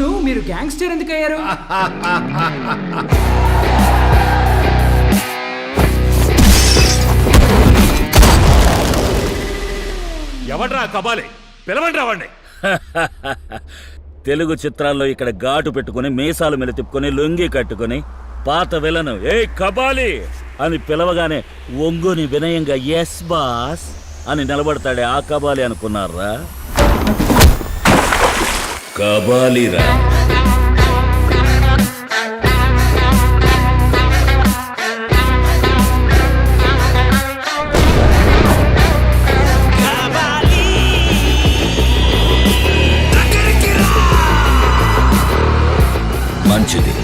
అవును, మీరు గ్యాంగ్స్టర్ ఎందుకు అయ్యారు? ఎవడ్రా కబాలి? పిలవండి వాడిని. తెలుగు చిత్రాల్లో ఇక్కడ ఘాటు పెట్టుకుని మీసాలు మీద తిప్పుకొని లొంగి కట్టుకుని పాత విలను ఏ కబాలి అని పిలవగానే ఒంగుని వినయంగా ఎస్ బాస్ అని నిలబడతాడే ఆ కబాలి అనుకున్నారా? కబాలిరా. మంచిది.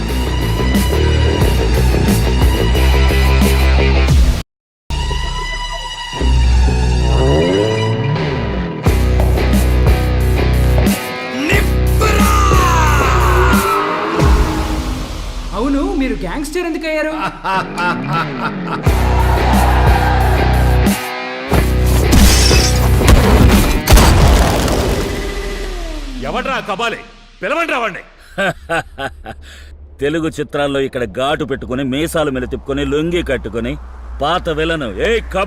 అవును, మీరు గ్యాంగ్స్టర్ ఎందుకు అయ్యారు? ఎవడ్రా కబాలి? పిలవండి వాడిని. తెలుగు చిత్రాల్లో ఇక్కడ ఘాటు పెట్టుకుని మీసాలు మీద తిప్పుకొని లొంగి కట్టుకుని పాత విలను ఏ కబాలి